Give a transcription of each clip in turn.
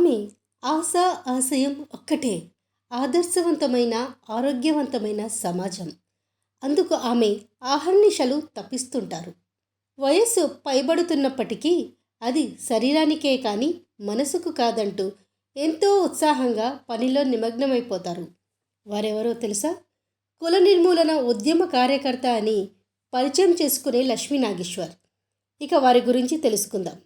ఆమె ఆశ, ఆశయం ఒక్కటే. ఆదర్శవంతమైన, ఆరోగ్యవంతమైన సమాజం. అందుకు ఆమె అహర్నిశలు తపిస్తుంటారు. వయస్సు పైబడుతున్నప్పటికీ అది శరీరానికే కానీ మనసుకు కాదంటూ ఎంతో ఉత్సాహంగా పనిలో నిమగ్నమైపోతారు. వారెవరో తెలుసా? కుల నిర్మూలన ఉద్యమ కార్యకర్త అని పరిచయం చేసుకునే లక్ష్మీ నాగేశ్వర్. ఇక వారి గురించి తెలుసుకుందాం.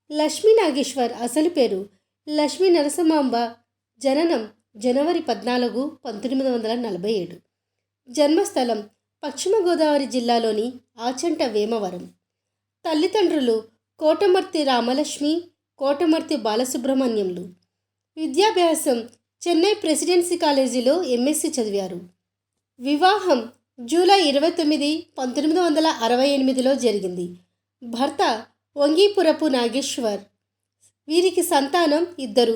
లక్ష్మీ నాగేశ్వర్ అసలు పేరు లక్ష్మీ నరసింహాంబ. జననం జనవరి 14, 1947. జన్మస్థలం పశ్చిమ గోదావరి జిల్లాలోని ఆచంట వేమవరం. తల్లిదండ్రులు కోటమర్తి రామలక్ష్మి, కోటమర్తి బాలసుబ్రహ్మణ్యంలు. విద్యాభ్యాసం చెన్నై ప్రెసిడెన్సీ కాలేజీలో ఎంఎస్సి చదివారు. వివాహం జూలై 29, 1968లో జరిగింది. భర్త వంగీపురపు నాగేశ్వర్. వీరికి సంతానం 2.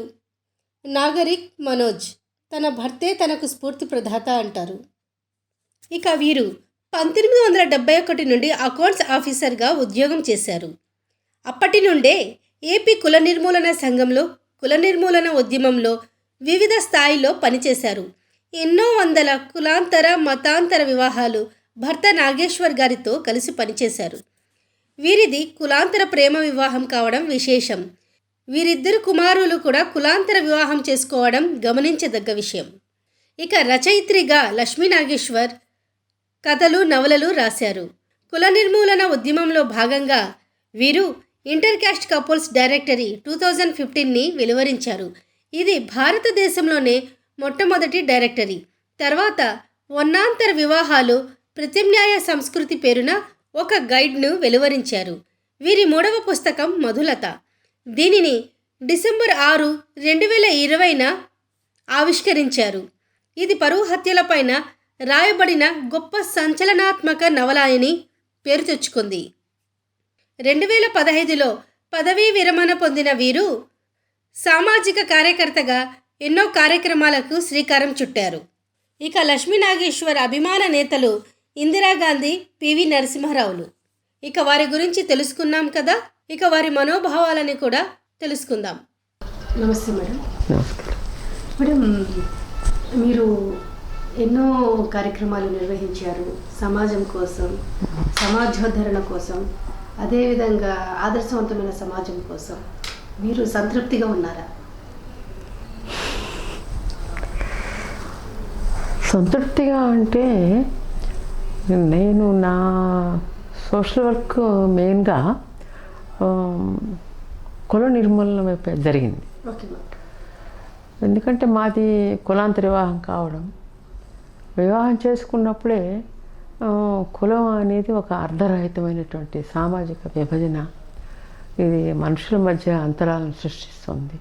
నాగరిక్, మనోజ్. తన భర్తే తనకు స్ఫూర్తి ప్రదాత అంటారు. ఇక వీరు 1971 నుండి అకౌంట్స్ ఆఫీసర్గా ఉద్యోగం చేశారు. అప్పటి నుండే ఏపీ కుల నిర్మూలన సంఘంలో కుల నిర్మూలన ఉద్యమంలో వివిధ స్థాయిలో పనిచేశారు. ఎన్నో వందల కులాంతర మతాంతర వివాహాలు భర్త నాగేశ్వర్ గారితో కలిసి పనిచేశారు. వీరిది కులాంతర ప్రేమ వివాహం కావడం విశేషం. వీరిద్దరు కుమారులు కూడా కులాంతర వివాహం చేసుకోవడం గమనించదగ్గ విషయం. ఇక రచయిత్రిగా లక్ష్మీ నాగేశ్వర్ కథలు, నవలలు రాశారు. కుల నిర్మూలన ఉద్యమంలో భాగంగా వీరు ఇంటర్ క్యాస్ట్ కపుల్స్ డైరెక్టరీ 2015ని వెలువరించారు. ఇది భారతదేశంలోనే మొట్టమొదటి డైరెక్టరీ. తర్వాత వర్ణాంతర వివాహాలు, ప్రత్యామ్నాయ సంస్కృతి పేరున ఒక గైడ్ను వెలువరించారు. వీరి 3వ పుస్తకం మధులత. దీనిని డిసెంబర్ 6, 2020న ఆవిష్కరించారు. ఇది పరువు హత్యలపైన రాయబడిన గొప్ప సంచలనాత్మక నవల అని పేరు తెచ్చుకుంది. 2015లో పదవీ విరమణ పొందిన వీరు సామాజిక కార్యకర్తగా ఎన్నో కార్యక్రమాలకు శ్రీకారం చుట్టారు. ఇక లక్ష్మీ నాగేశ్వర్ అభిమాన నేతలు ఇందిరాగాంధీ, పివి నరసింహారావులు. ఇక వారి గురించి తెలుసుకున్నాం కదా, ఇక వారి మనోభావాలని కూడా తెలుసుకుందాం. నమస్తే మేడం. మేడం, మీరు ఎన్నో కార్యక్రమాలు నిర్వహించారు సమాజం కోసం, సమాజోద్ధరణ కోసం, అదేవిధంగా ఆదర్శవంతమైన సమాజం కోసం. మీరు సంతృప్తిగా ఉన్నారా? సంతృప్తిగా అంటే నేను నా సోషల్ వర్క్ మెయిన్గా కుల నిర్మూలన వైపు జరిగింది. ఎందుకంటే మాది కులాంతర వివాహం కావడం, వివాహం చేసుకున్నప్పుడే కులం అనేది ఒక అర్ధరహితమైనటువంటి సామాజిక విభజన. ఇది మనుషుల మధ్య అంతరాలను సృష్టిస్తుంది.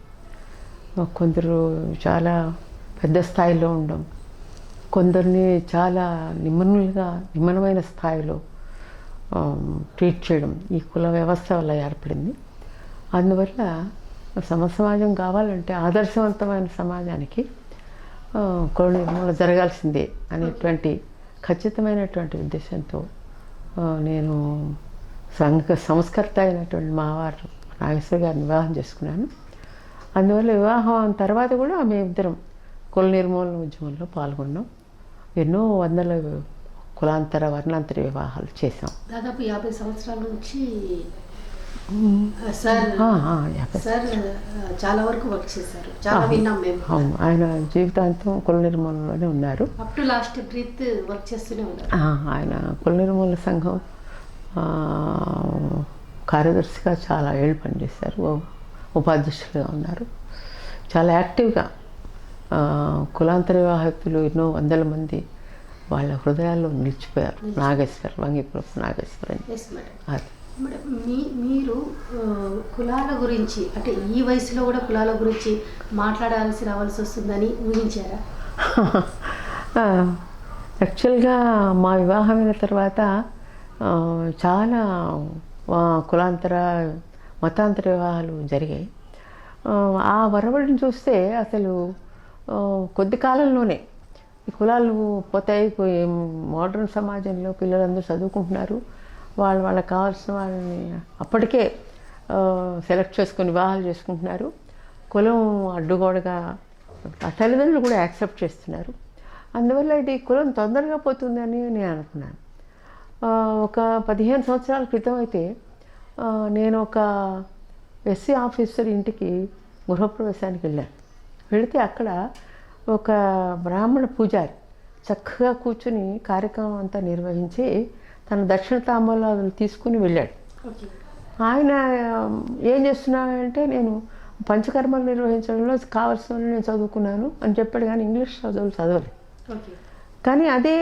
కొందరు చాలా పెద్ద స్థాయిలో ఉండడం, కొందరిని చాలా నిమ్మనమైన స్థాయిలో ట్రీట్ చేయడం ఈ కుల వ్యవస్థ వల్ల ఏర్పడింది. అందువల్ల సమాజం కావాలంటే ఆదర్శవంతమైన సమాజానికి కుల నిర్మూలన జరగాల్సిందే అనేటువంటి ఖచ్చితమైనటువంటి ఉద్దేశంతో నేను సంస్కర్త అయినటువంటి మా వారు నాగేశ్వర్ గారిని వివాహం చేసుకున్నాను. అందువల్ల వివాహం తర్వాత కూడా మేమిద్దరం కుల నిర్మూలన ఉద్యమంలో పాల్గొన్నాం. ఎన్నో వందల కులాంతర వర్ణాంతర వివాహాలు చేసాం. దాదాపు 50 సంవత్సరాల నుంచి చాలా వరకు వర్క్ చేశారు. చాలా విన్నాం మేము. అవును, ఆయన జీవితాంతం కుల నిర్మూలనలోనే ఉన్నారు. Up to last breath work చేస్తూనే ఉన్నారు. ఆయన కుల నిర్మూలన సంఘం కార్యదర్శిగా చాలా ఏళ్ళు పనిచేశారు. ఉపాధ్యక్షులుగా ఉన్నారు. చాలా యాక్టివ్గా కులాంతర వివాహితులు ఎన్నో వందల మంది వాళ్ళ హృదయాల్లో నిలిచిపోయారు. నాగేశ్వర్, వంగిపురపు నాగేశ్వర్ అని. అది మీరు కులాల గురించి అంటే ఈ వయసులో కూడా కులాల గురించి రావాల్సి వస్తుందని ఊహించారా? యాక్చువల్గా మా వివాహమైన తర్వాత చాలా కులాంతర మతాంతర వివాహాలు జరిగాయి. ఆ వరవడిని చూస్తే అసలు కొద్ది కాలంలోనే ఈ కులాలు పోతాయి. మోడర్న్ సమాజంలో పిల్లలందరూ చదువుకుంటున్నారు. వాళ్ళకి కావాల్సిన వాళ్ళని అప్పటికే సెలెక్ట్ చేసుకొని వివాహాలు చేసుకుంటున్నారు. కులం అడ్డుగోడగా ఆ తల్లిదండ్రులు కూడా యాక్సెప్ట్ చేస్తున్నారు. అందువల్ల ఇది కులం తొందరగా పోతుందని నేను అనుకున్నాను. ఒక 15 సంవత్సరాల క్రితం అయితే నేను ఒక ఎస్సీ ఆఫీసర్ ఇంటికి గృహప్రవేశానికి వెళ్ళాను. వెళితే అక్కడ ఒక బ్రాహ్మణ పూజారి చక్కగా కూర్చుని కార్యక్రమం అంతా నిర్వహించి తన దక్షిణ తాంబూలాలు తీసుకుని వెళ్ళాడు. ఆయన ఏం చేస్తున్నాడంటే, నేను పంచకర్మలు నిర్వహించడంలో కావాల్సిన నేను చదువుకున్నాను అని చెప్పాడు, కానీ ఇంగ్లీష్ చదవలేదు. కానీ అదే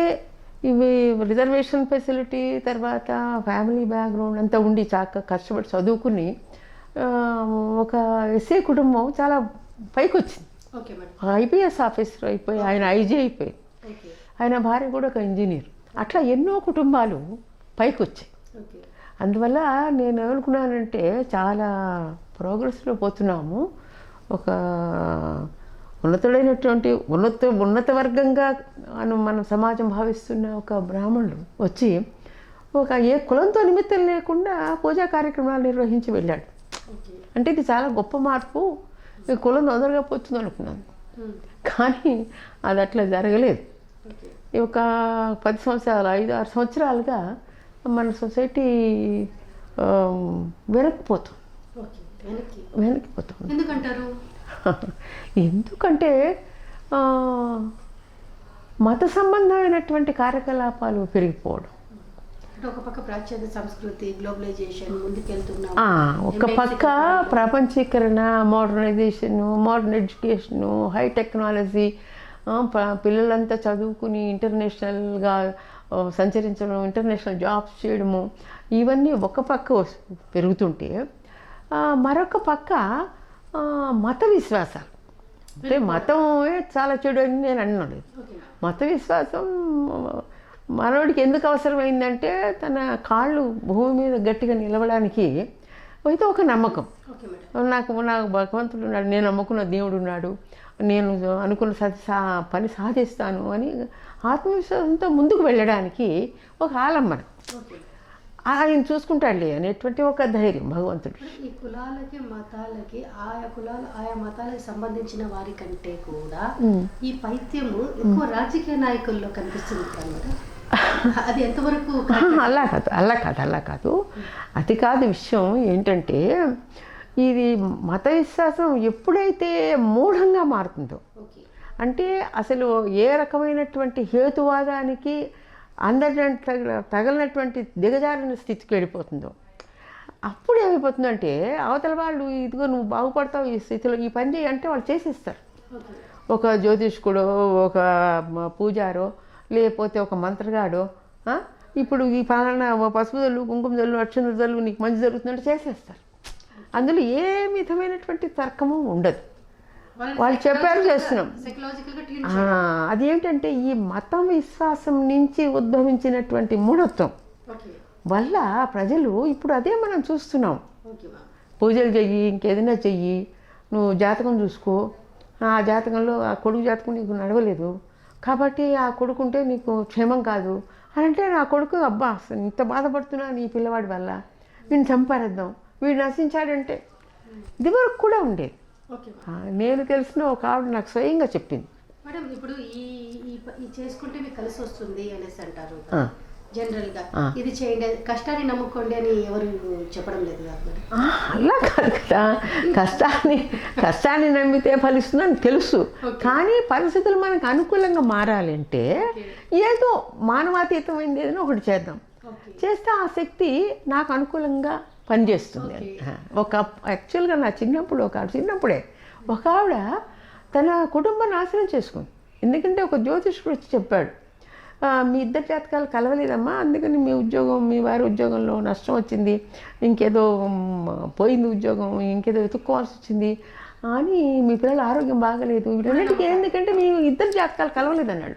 ఇవి రిజర్వేషన్ ఫెసిలిటీ, తర్వాత ఫ్యామిలీ బ్యాక్గ్రౌండ్ అంతా ఉండి చాక కష్టపడి చదువుకుని ఒక ఎస్ఏ కుటుంబం చాలా పైకి వచ్చింది. ఐపీఎస్ ఆఫీసర్ అయిపోయి ఆయన ఐజీ అయిపోయి, ఆయన భార్య కూడా ఒక ఇంజనీర్. అట్లా ఎన్నో కుటుంబాలు పైకి వచ్చాయి. అందువల్ల నేను ఏమనుకున్నానంటే చాలా ప్రోగ్రెస్లో పోతున్నాము. ఒక ఉన్నతుడైనటువంటి ఉన్నత వర్గంగా మన సమాజం భావిస్తున్న ఒక బ్రాహ్మణుడు వచ్చి ఒక ఏ కులంతో నిమిత్తం లేకుండా పూజా కార్యక్రమాలు నిర్వహించి వెళ్ళాడు. అంటే ఇది చాలా గొప్ప మార్పు, ఈ కులం తొందరగా పోతుంది అనుకున్నాను. కానీ అది అట్లా జరగలేదు. ఒక 10 సంవత్సరాలు 5-6 సంవత్సరాలుగా మన సొసైటీ వెనక్కిపోతుంది. ఎందుకంటారు? ఎందుకంటే మత సంబంధమైనటువంటి కార్యకలాపాలు పెరిగిపోవడం, ఒక పక్క ప్రాచ్యాత సంస్కృతి, గ్లోబలైజేషన్ ముందుకెళ్తున్నాం, ఒక పక్క ప్రపంచీకరణ, మోడర్నైజేషను, మోడర్న్ ఎడ్యుకేషను, హై టెక్నాలజీ, పిల్లలంతా చదువుకుని ఇంటర్నేషనల్గా సంచరించడం, ఇంటర్నేషనల్ జాబ్స్ చేయడము, ఇవన్నీ ఒక పక్క పెరుగుతుంటే మరొక పక్క మత విశ్వాసాలు, అంటే మతమే చాలా చెడు అని నేను అన్నాడు. మత విశ్వాసం మనవాడికి ఎందుకు అవసరమైందంటే తన కాళ్ళు భూమి మీద గట్టిగా నిలవడానికి అయితే ఒక నమ్మకం. నాకు భగవంతుడు ఉన్నాడు, నేను నమ్ముకున్న దేవుడు ఉన్నాడు, నేను అనుకున్న పని సాధిస్తాను అని ఆత్మవిశ్వాసంతో ముందుకు వెళ్ళడానికి ఒక ఆలంబన. ఆయన చూసుకుంటాడులే అనేటువంటి ఒక ధైర్యం భగవంతుడు. ఈ కులాలకి మతాలకి ఆయా మతాలకు సంబంధించిన వారి కంటే కూడా ఈ పైత్యము ఎక్కువ రాజకీయ నాయకుల్లో కనిపిస్తుంది కదా, అది ఎంతవరకు? అలా కాదు అది కాదు విషయం. ఏంటంటే ఇది మత విశ్వాసం ఎప్పుడైతే మూఢంగా మారుతుందో, అంటే అసలు ఏ రకమైనటువంటి హేతువాదానికి తగలినటువంటి దిగజారిన స్థితికి వెళ్ళిపోతుందో, అప్పుడు ఏమైపోతుందంటే అవతల వాళ్ళు ఇదిగో నువ్వు బాగుపడతావు ఈ స్థితిలో, ఈ పని చేయి అంటే వాళ్ళు చేసేస్తారు. ఒక జ్యోతిష్కుడో, ఒక పూజారో, లేకపోతే ఒక మంత్రగాడో, ఇప్పుడు ఈ పలానా పసుపు జల్లు, కుంకుమ జల్లు, అక్షంత జల్లు, నీకు మంచి జరుగుతుందంటే చేసేస్తారు. అందులో ఏ విధమైనటువంటి తర్కము ఉండదు. వాళ్ళు చెప్పారు చేస్తున్నాం. అదేంటంటే ఈ మతం విశ్వాసం నుంచి ఉద్భవించినటువంటి మూఢత్వం వల్ల ప్రజలు ఇప్పుడు అదే మనం చూస్తున్నాం. పూజలు చెయ్యి, ఇంకేదైనా చెయ్యి, నువ్వు జాతకం చూసుకో, ఆ జాతకంలో ఆ కొడుకు జాతకం నీకు నడవలేదు కాబట్టి ఆ కొడుకుంటే నీకు క్షేమం కాదు అని అంటే, నా కొడుకు అబ్బా ఇంత బాధపడుతున్నా నీ పిల్లవాడి వల్ల, వీడిని చంపారేద్దాం, వీడు నశించాడంటే ఇది వరకు కూడా ఉండేది. నేను తెలిసిన ఒక ఆవిడ నాకు స్వయంగా చెప్పింది. మేడం, ఇప్పుడు ఈ చేసుకుంటే మీకు కలిసి వస్తుంది అనేసి అంటారు జనరల్గా, ఇది చేయండి, కష్టాన్ని నమ్ముకోండి అని ఎవరు చెప్పడం లేదు కదా. అలా కాదు కదా, కష్టాన్ని నమ్మితే ఫలిస్తుందని తెలుసు, కానీ పరిస్థితులు మనకు అనుకూలంగా మారాలంటే ఏదో మానవాతీతమైంది ఏదైనా ఒకటి చేద్దాం, చేస్తే ఆ శక్తి నాకు అనుకూలంగా పనిచేస్తుంది. యాక్చువల్గా నా చిన్నప్పుడే ఒక ఆవిడ తన కుటుంబం నాశనం చేసుకుంది. ఎందుకంటే ఒక జ్యోతిష్కుడు వచ్చి చెప్పాడు, మీ ఇద్దరు జాతకాలు కలవలేదమ్మా, అందుకని మీ వారి ఉద్యోగంలో నష్టం వచ్చింది, ఇంకేదో పోయింది ఉద్యోగం, ఇంకేదో వెతుక్కోవాల్సి వచ్చింది అని, మీ పిల్లల ఆరోగ్యం బాగలేదు, వీటన్నిటికీ ఎందుకంటే మీ ఇద్దరు జాతకాలు కలవలేదన్నాడు.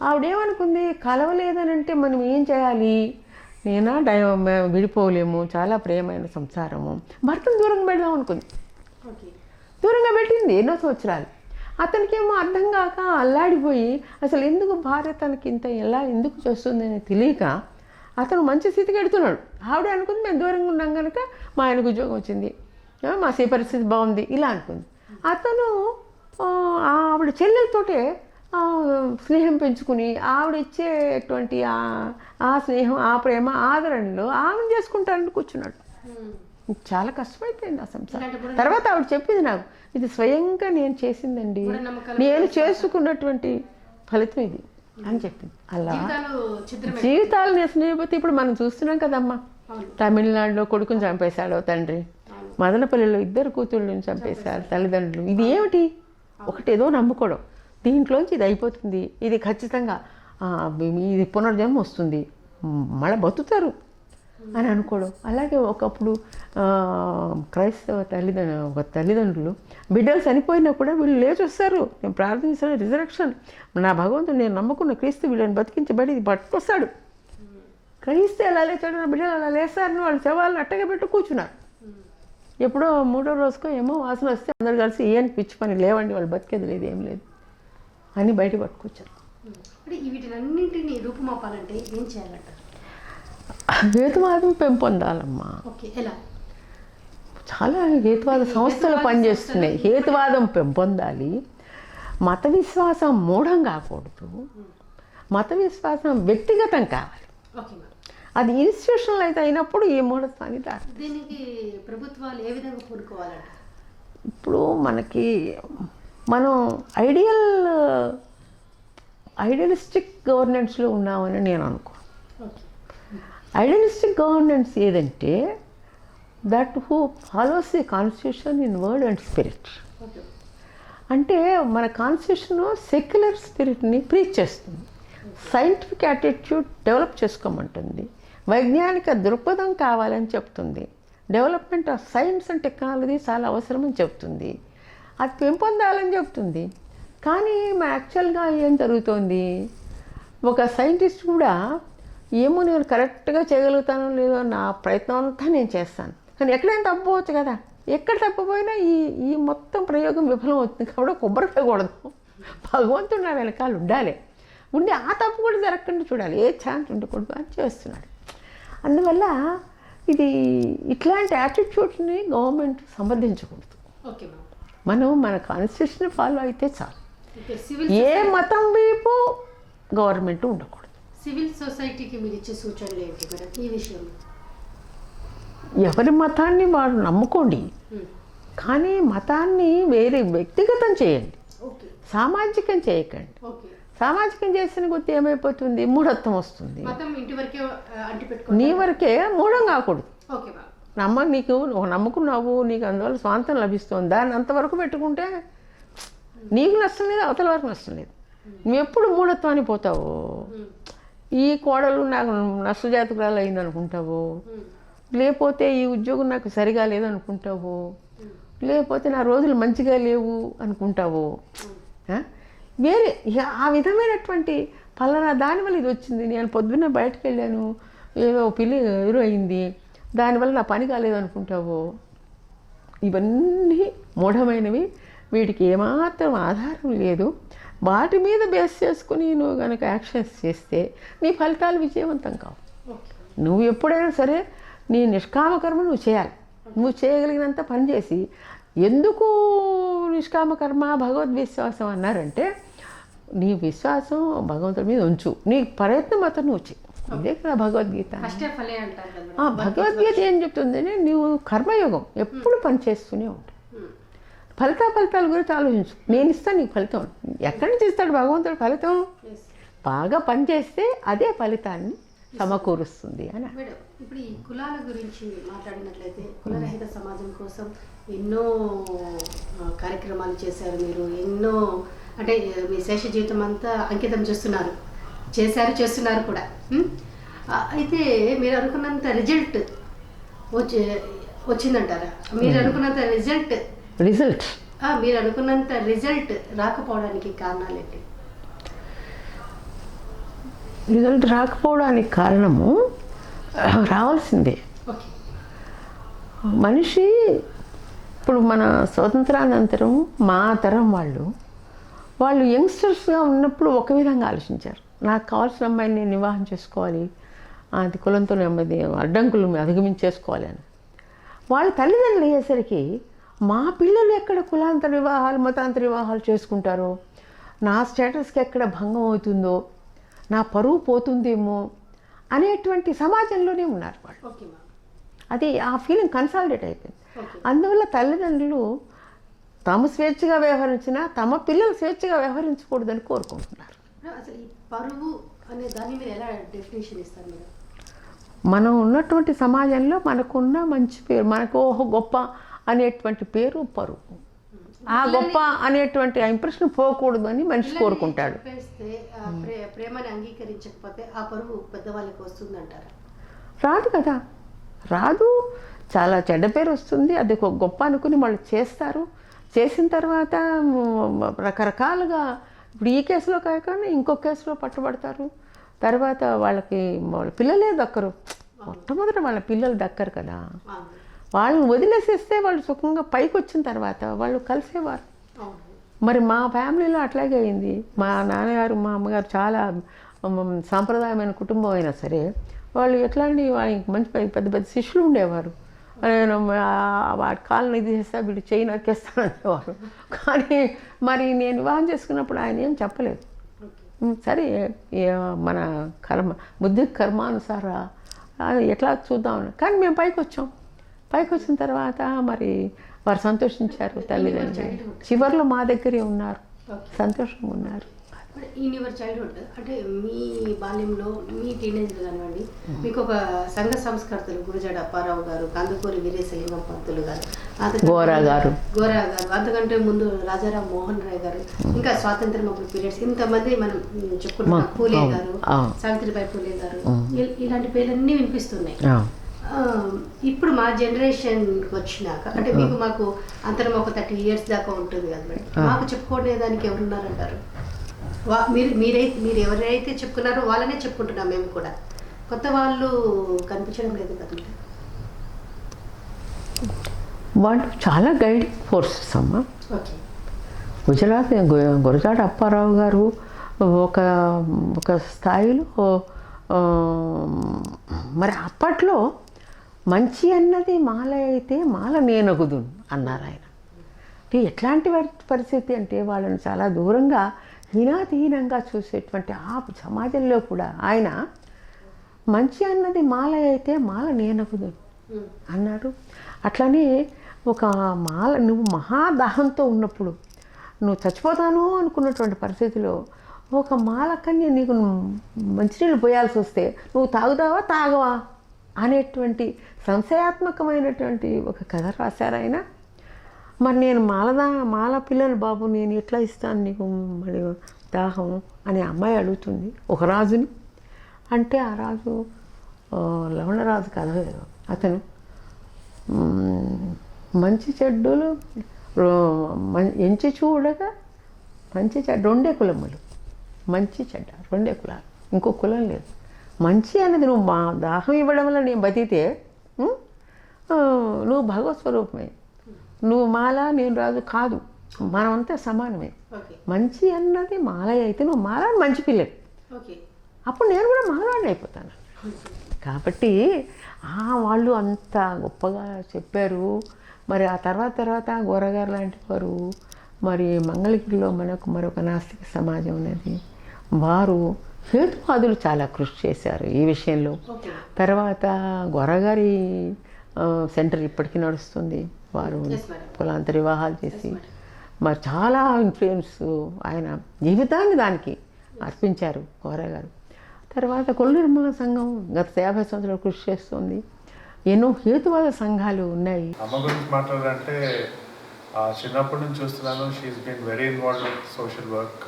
ఆవిడేమనుకుంది, కలవలేదనంటే మనం ఏం చేయాలి, నేనా విడిపోలేము, చాలా ప్రేమైన సంసారము, భర్తను దూరంగా పెడదాం అనుకుంది. దూరంగా పెట్టింది ఎన్నో సంవత్సరాలు. అతనికేమో అర్థం కాక అల్లాడిపోయి అసలు ఎందుకు భార్య తనకి ఎందుకు చేస్తుందని తెలియక అతను మంచి స్థితికి వెడుతున్నాడు. ఆవిడ అనుకుంది మేము దూరంగా ఉన్నాం కనుక మా ఆయనకు ఉద్యోగం వచ్చింది, మా పరిస్థితి బాగుంది ఇలా అనుకుంది. అతను ఆవిడ చెల్లెలతోటే స్నేహం పెంచుకుని ఆవిడ ఇచ్చేటువంటి ఆ స్నేహం, ఆ ప్రేమ, ఆదరణలో ఆమెను చేసుకుంటానని కూర్చున్నాడు. చాలా కష్టమైపోయింది ఆ సంసారం. తర్వాత ఆవిడ చెప్పింది నాకు, ఇది స్వయంగా నేను చేసిందండి, నేను చేసుకున్నటువంటి ఫలితం ఇది అని చెప్పింది. అలా జీవితాలు నేసలేకపోతే ఇప్పుడు మనం చూస్తున్నాం కదమ్మా, తమిళనాడులో కొడుకుని చంపేశాడు తండ్రి, మదనపల్లిలో 2 కూతుళ్ళని చంపేశారు తల్లిదండ్రులు. ఇది ఏమిటి? ఒకటేదో నమ్ముకోవడం, దీంట్లోంచి ఇది అయిపోతుంది, ఇది ఖచ్చితంగా ఇది పునర్జన్మ వస్తుంది, మళ్ళీ బతుకుతారు అని అనుకోవడం. అలాగే ఒకప్పుడు క్రైస్తవ తల్లిదండ్రులు బిడ్డలు చనిపోయినా కూడా వీళ్ళు లేచి వస్తారు, నేను ప్రార్థించిన రిజరక్షన్, నా భగవంతుడు నేను నమ్ముకున్న క్రీస్తు వీళ్ళని బతికించబడి పట్టుకొస్తాడు. క్రైస్తు ఎలా లేచాడు, నా బిడ్డలు అలా లేస్తారని వాళ్ళు శవాలను అట్టగా పెట్టి కూర్చున్నారు. ఎప్పుడో 3వ రోజుకో ఏమో వాసన వస్తే అందరు కలిసి ఏం పిచ్చి పని లేవండి, వాళ్ళు బతికేది లేదు, ఏం లేదు అని బయట పట్టుకొచ్చారు. వీటినన్నింటినీ రూపుమాపాలంటే ఏం చేయాలంటారు? హేతువాదం పెంపొందాలమ్మా. చాలా హేతువాద సంస్థలు పనిచేస్తున్నాయి. హేతువాదం పెంపొందాలి. మత విశ్వాసం మూఢం కాకూడదు, మత విశ్వాసం వ్యక్తిగతం కావాలి. అది ఇన్స్టిట్యూషనల్ అయితే అయినప్పుడు ఈ మూఢత్వాన్ని దీనికి ప్రభుత్వాలు ఏ విధంగా పూనుకోవాలంటే, ఇప్పుడు మనం ఐడియలిస్టిక్ గవర్నెన్స్లో ఉన్నామని నేను అనుకో. ఐడియలిస్టిక్ గవర్నెన్స్ ఏదంటే that who follows the constitution in word and spirit. అంటే మన కాన్స్టిట్యూషన్ సెక్యులర్ స్పిరిట్ని ప్రీచ్ చేస్తుంది, సైంటిఫిక్ యాటిట్యూడ్ డెవలప్ చేసుకోమంటుంది, వైజ్ఞానిక దృక్పథం కావాలని చెప్తుంది, development of science and technology చాలా అవసరమని చెప్తుంది, అది పెంపొందాలని చెప్తుంది. కానీ యాక్చువల్గా ఏం జరుగుతోంది, ఒక సైంటిస్ట్ కూడా ఏమో నేను కరెక్ట్గా చేయగలుగుతానో లేదో నా ప్రయత్నం అంతా నేను చేస్తాను, కానీ ఎక్కడైనా తప్పుపోవచ్చు కదా, ఎక్కడ తప్పిపోయినా ఈ మొత్తం ప్రయోగం విఫలం అవుతుంది. కాబట్టి కొబ్బరికాయ కూడదు, భగవంతుడు నా వెనకాల ఉండి ఆ తప్పు కూడా జరగకుండా చూడాలి, ఏ ఛాన్స్ ఉండకూడదు అని చేస్తున్నాడు. అందువల్ల ఇట్లాంటి యాటిట్యూడ్ని గవర్నమెంట్ సమర్థించకూడదు. మనం మన కాన్స్టిట్యూషన్ ఫాలో అయితే చాలు, ఏ మతం వైపు గవర్నమెంట్ ఉండకూడదు. సివిల్ సొసైటీకి మీరు ఇచ్చే సూచనలు ఏంటి మేడం ఈ విషయంలో? ఎవరి మతాన్ని వారు నమ్ముకోండి, కానీ మతాన్ని వేరే వ్యక్తిగతం చేయండి, సామాజికం చేయకండి. సామాజికం చేసిన కొద్ది ఏమైపోతుంది, మూఢత్వం వస్తుంది. నీ వరకే మూఢం కాకూడదు. నీకు నమ్ముకున్నావు, నీకు అందువల్ల స్వాంతం లభిస్తుంది, దాన్ని అంతవరకు పెట్టుకుంటే నీకు నష్టం లేదు, అవతల వరకు నష్టం లేదు. నువ్వు ఎప్పుడు మూఢత్వాన్ని పోతావు, ఈ కోడలు నాకు నష్టజాతకురాలు అయింది అనుకుంటావు, లేకపోతే ఈ ఉద్యోగం నాకు సరిగా లేదనుకుంటావు, లేకపోతే నా రోజులు మంచిగా లేవు అనుకుంటావు. వేరే ఆ విధమైనటువంటి పలానా దానివల్ల ఇది వచ్చింది, నేను పొద్దున్న బయటకు వెళ్ళాను, ఏదో పిల్లి ఎదురు అయింది, దానివల్ల నా పని కాలేదు అనుకుంటావు. ఇవన్నీ మూఢమైనవి, వీటికి ఏమాత్రం ఆధారం లేదు. వాటి మీద బేస్ చేసుకుని నువ్వు కనుక యాక్షన్స్ చేస్తే నీ ఫలితాలు విజయవంతం కావు. నువ్వు ఎప్పుడైనా సరే నీ నిష్కామకర్మ నువ్వు చేయాలి. నువ్వు చేయగలిగినంత పనిచేసి, ఎందుకు నిష్కామకర్మ భగవద్విశ్వాసం అన్నారంటే, నీ విశ్వాసం భగవంతుడి మీద ఉంచు, నీ ప్రయత్నం మాత్రం నువ్వు చేయి. ఇదే కదా భగవద్గీత. భగవద్గీత ఏం చెప్తుందని, నువ్వు కర్మయోగం ఎప్పుడు పనిచేస్తూనే ఉంటుంది. ఫలితాల గురించి ఆలోచించు, నేను ఇస్తాను నీకు ఫలితం. ఎక్కడి నుంచి ఇస్తాడు భగవంతుడు ఫలితం? బాగా పనిచేస్తే అదే ఫలితాన్ని సమకూరుస్తుంది అని. ఇప్పుడు ఈ కులాల గురించి మాట్లాడినట్లయితే, కులరహిత సమాజం కోసం ఎన్నో కార్యక్రమాలు చేశారు మీరు, ఎన్నో అంటే మీ శేష జీవితం అంతా అంకితం చేస్తున్నారు కూడా. అయితే మీరు అనుకున్నంత రిజల్ట్ వచ్చిందంటారా? మీరు అనుకున్నంత రిజల్ట్ రాకపోవడానికి కారణాలు ఏంటి? రిజల్ట్ రాకపోవడానికి కారణము రావాల్సిందే. మనిషి ఇప్పుడు మన స్వతంత్రానంతరం మా తరం వాళ్ళు యంగ్స్టర్స్గా ఉన్నప్పుడు ఒక విధంగా ఆలోచించారు, నాకు కావాల్సిన అమ్మాయిని నేను వివాహం చేసుకోవాలి, అది కులంతో నెమ్మది అడ్డంకులు అధిగమించేసుకోవాలి అని. వాళ్ళ తల్లిదండ్రులు అయ్యేసరికి మా పిల్లలు ఎక్కడ కులాంతర వివాహాలు మతాంతర వివాహాలు చేసుకుంటారో, నా స్టేటస్కి ఎక్కడ భంగం అవుతుందో, నా పరువు పోతుందేమో అనేటువంటి సమాజంలోనే ఉన్నారు వాళ్ళు. Okay ma'am. అది ఆ ఫీలింగ్ కన్సాలిడేట్ అయిపోయింది. ఓకే. అందువల్ల తల్లిదండ్రులు తాము స్వేచ్ఛగా వ్యవహరించినా తమ పిల్లలు స్వేచ్ఛగా వ్యవహరించకూడదని కోరుకుంటున్నారు. అసలు ఈ పరువు అనే దాన్ని మీరు ఎలా డెఫినేషన్ ఇస్తారు మేడం? మనం ఉన్నటువంటి సమాజంలో మనకున్న మంచి పేరు, మనకు ఓహో గొప్ప అనేటువంటి పేరు పరువు. ఆ గొప్ప అనేటువంటి ఇంప్రెషన్ పోకూడదు అని మనిషి కోరుకుంటాడు. చెప్పేస్తే ప్రేమని అంగీకరించకపోతే ఆ పరువు పెద్దవాళ్ళకి వస్తుందంటారా? రాదు కదా, రాదు. చాలా చెడ్డ పేరు వస్తుంది. అది ఒక గొప్ప అనుకుని వాళ్ళు చేస్తారు. చేసిన తర్వాత రకరకాలుగా, ఇప్పుడు ఈ కేసులో కాకుండా ఇంకో కేసులో పట్టుబడతారు. తర్వాత వాళ్ళకి వాళ్ళ పిల్లలే దక్కరు. మొట్టమొదట వాళ్ళ పిల్లలు దక్కరు కదా. వాళ్ళని వదిలేసేస్తే వాళ్ళు సుఖంగా పైకి వచ్చిన తర్వాత వాళ్ళు కలిసేవారు. మరి మా ఫ్యామిలీలో అట్లాగే అయింది. మా నాన్నగారు మా అమ్మగారు చాలా సాంప్రదాయమైన కుటుంబం అయినా సరే వాళ్ళు ఎట్లాంటి వాళ్ళకి మంచి పెద్ద పెద్ద శిష్యులు ఉండేవారు. నేను వాడి కాళ్ళని ఇది చేస్తా, వీడు చేయి నరికేస్తాను అనేవారు. కానీ మరి నేను వివాహం చేసుకున్నప్పుడు ఆయన ఏం చెప్పలేదు. సరే మన కర్మ బుద్ధి కర్మానుసార ఎట్లా చూద్దామని. కానీ మేము పైకి వచ్చాం. పైకి వచ్చిన తర్వాత మరి వారు సంతోషించారు. తల్లిదండ్రులు చివరిలో మా దగ్గరే ఉన్నారు, సంతోషంగా ఉన్నారు. ఇన్ యువర్ చైల్డ్హుడ్ అంటే మీ బాల్యంలో మీ టీనేజ్లో కానివ్వండి, మీకు ఒక సంఘ సంస్కర్తలు గురజాడ అప్పారావు గారు, కందుకూరి వీరేశలింగం పంతులు గారు, గోరా గారు, అంతకంటే ముందు రాజారాం మోహన్ రాయ్ గారు, ఇంకా స్వాతంత్రం అప్పుడు పీరియడ్స్ ఇంతమంది మనం చెప్పుకుంటున్నాం. పూలే గారు, సావిత్రిబాయి పూలే గారు, ఇలాంటి పేర్లన్నీ వినిపిస్తున్నాయి. ఇప్పుడు మా జనరేషన్కి వచ్చినాక అంటే మీకు మాకు అంతరం ఒక 30 years దాకా ఉంటుంది కదా మేడం. మాకు చెప్పుకోవడానికి ఎవరున్నారంటారు? మీరు ఎవరైతే చెప్పుకున్నారో వాళ్ళనే చెప్పుకుంటున్నాం మేము కూడా. కొత్త వాళ్ళు కనిపించడం లేదు కదా. వాళ్ళు చాలా గైడింగ్ ఫోర్సెస్ అమ్మా. ఓకే. గురజాడ అప్పారావు గారు ఒక స్థాయిలో మరి అప్పట్లో మంచి అన్నది మాల అయితే మాల నేనగుదు అన్నారు ఆయన. అంటే ఎట్లాంటి పరిస్థితి అంటే వాళ్ళని చాలా దూరంగా హీనాతిహీనంగా చూసేటువంటి ఆ సమాజంలో కూడా ఆయన మంచి అన్నది మాల అయితే మాల నేనగుదు అన్నాడు. అట్లనే ఒక మాల నువ్వు మహాదాహంతో ఉన్నప్పుడు, నువ్వు చచ్చిపోతాను అనుకున్నటువంటి పరిస్థితిలో ఒక మాలకన్య నీకు మంచినీళ్ళు పోయాల్సి వస్తే నువ్వు తాగుతావా తాగవా అనేటువంటి సంశయాత్మకమైనటువంటి ఒక కథ రాశారు ఆయన. మరి నేను మాల పిల్లలు బాబు నేను ఎట్లా ఇస్తాను నీకు మరి దాహం అని అమ్మాయి అడుగుతుంది ఒక రాజుని. అంటే ఆ రాజు లవణరాజు కథ అతను మంచి చెడ్డలు ఎంచి చూడగా మంచి చెడ్డ రెండే కులములు, మంచి చెడ్డ రెండే కులాలు, ఇంకో కులం లేదు. మంచి అనేది నువ్వు మా దాహం ఇవ్వడం వల్ల నేను బతికితే నువ్వు భగవత్ స్వరూపమే. నువ్వు మాల నేను రాజు కాదు, మనమంతా సమానమే. మంచి అన్నది మాల అయితే నువ్వు మాల మంచి పిల్లలు, అప్పుడు నేను కూడా మాలవాడిని అయిపోతాను. కాబట్టి వాళ్ళు అంత గొప్పగా చెప్పారు. మరి ఆ తర్వాత గోరగారు లాంటి వారు మరి మంగళగిరిలో మనకు మరొక నాస్తిక సమాజం ఉన్నది. వారు హేతువాదులు చాలా కృషి చేశారు ఈ విషయంలో. తర్వాత గోరగారి సెంటర్ ఇప్పటికీ నడుస్తుంది. వారు కులాంతర వివాహాలు చేసి మరి చాలా ఇన్ఫ్లుయెన్స్ ఆయన జీవితాన్ని దానికి అర్పించారు గోరగారు. తర్వాత కుల నిర్మూలన సంఘం గత 50 సంవత్సరాలు కృషి చేస్తుంది. ఎన్నో హేతువాద సంఘాలు ఉన్నాయి. అమ్మ గురించి మాట్లాడాలంటే చిన్నప్పటి నుంచి చూస్తున్నాను. She's been very involved with social work.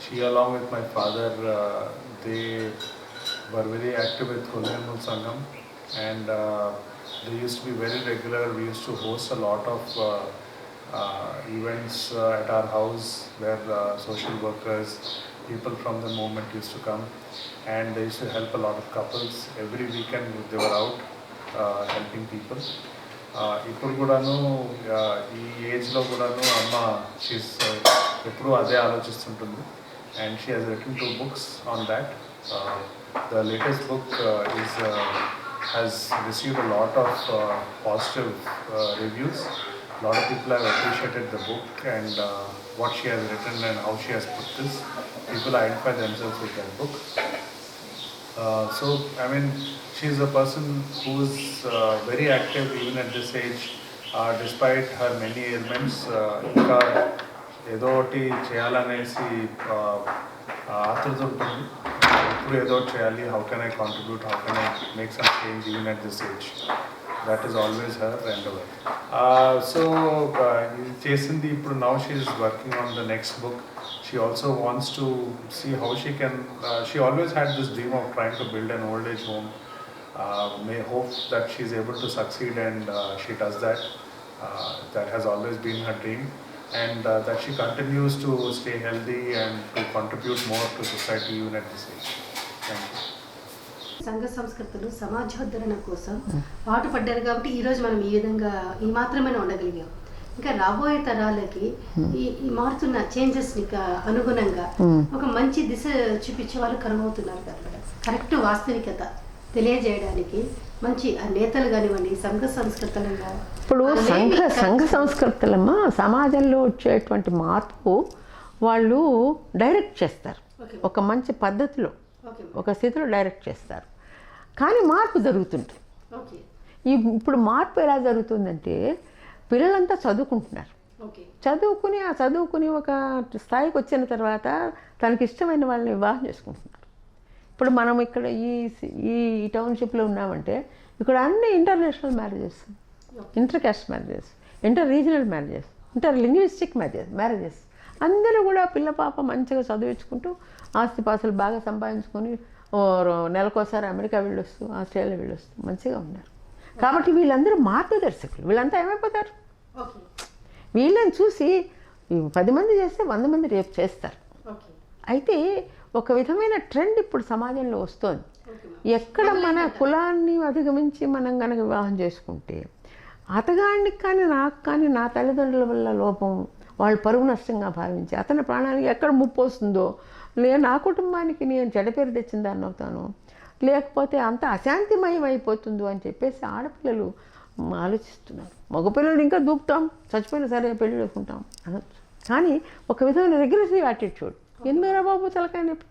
She along with my father, they were very active with Kulla Nirmula Sangham, and they used to be very regular. We used to host a lot of events at our house where social workers, people from the movement used to come, and they used to help a lot of couples. Every weekend they were out helping people. ఇప్పుడు కూడాను ఈ ఏజ్లో కూడాను అమ్మ she's ఎప్పుడూ అదే ఆలోచిస్తుంటుంది. And she has written 2 books on that. The latest book has received a lot of positive reviews, A lot of people have appreciated the book and what she has written and how she has put this. People identify themselves with that book. So, I mean, she's a person who's very active even at this age, despite her many ailments. ఇంకా ఏదో ఒకటి చేయాలనేసి ఆతృత ఉంటుంది. ఇప్పుడు ఏదో ఒకటి చేయాలి, how can I contribute, how can I make some change even at this age. That is always her endeavor. So, చేసింది ఇప్పుడు now she is working on the next book. She also wants to see how she can, she always had this dream of trying to build an old age home. May hope that she is able to succeed and she does that. That has always been her dream, and that she continues to stay healthy and to contribute more to society even at this age. Thank you. సంఘ సంస్కృతులు సమాజోద్ధరణ కోసం పాటుపడ్డారు కాబట్టి ఈరోజు మనం ఈ విధంగా ఈ మాత్రమే ఉండగలిగాం. ఇంకా రాబోయే తరాలకి ఈ మారుతున్న చేంజెస్ని అనుగుణంగా ఒక మంచి దిశ చూపించే వాళ్ళు కరువవుతున్నారు కదా. కరెక్ట్ వాస్తవికత తెలియజేయడానికి మంచి నేతలు కానివ్వండి, సంఘ సంస్కృతులుగా ఇప్పుడు సంఘ సంస్కృతులమ్మా సమాజంలో వచ్చేటువంటి మార్పు వాళ్ళు డైరెక్ట్ చేస్తారు, ఒక మంచి పద్ధతిలో ఒక స్థితిలో డైరెక్ట్ చేస్తారు. కానీ మార్పు జరుగుతుంటుంది. ఇప్పుడు మార్పు ఎలా జరుగుతుందంటే పిల్లలంతా చదువుకుంటున్నారు. చదువుకుని ఒక స్థాయికి వచ్చిన తర్వాత తనకి ఇష్టమైన వాళ్ళని వివాహం చేసుకుంటున్నారు. ఇప్పుడు మనం ఇక్కడ ఈ టౌన్షిప్లో ఉన్నామంటే ఇక్కడ అన్ని international marriages, inter caste marriages, inter regional marriages, inter linguistic marriages అందరూ కూడా పిల్ల పాప మంచిగా చదివించుకుంటూ ఆస్తిపాస్తులు బాగా సంపాదించుకొని నెలకోసారి అమెరికా వెళ్ళొస్తూ ఆస్ట్రేలియా వెళ్ళొస్తూ మంచిగా ఉన్నారు. కాబట్టి వీళ్ళందరూ మార్గదర్శకులు. వీళ్ళంతా ఏమైపోతారు, వీళ్ళని చూసి 10 మంది చేస్తే 100 మంది రేపు చేస్తారు. అయితే ఒక విధమైన ట్రెండ్ ఇప్పుడు సమాజంలో వస్తుంది. ఎక్కడ మన కులాన్ని అధిగమించి మనం కనుక వివాహం చేసుకుంటే అతగాడికి కానీ నాకు కానీ నా తల్లిదండ్రుల వల్ల లోపం వాళ్ళు పరువు నష్టంగా భావించి అతని ప్రాణానికి ఎక్కడ ముప్పు వస్తుందో, నా కుటుంబానికి నేను చెడ్డ పేరు తెచ్చిన దాన్ని అవుతాను, లేకపోతే అంత అశాంతిమయం అయిపోతుందో అని చెప్పేసి ఆడపిల్లలు ఆలోచిస్తున్నారు. మగపిల్లలు ఇంకా దూకుతాం, చచ్చిపోయినా సరే పెళ్లి చేసుకుంటాం అనొచ్చు. కానీ ఒక విధమైన రెగ్రెసివ్ యాటిట్యూడ్, ఎందుకురా బాబు తలకాయ నొప్పి.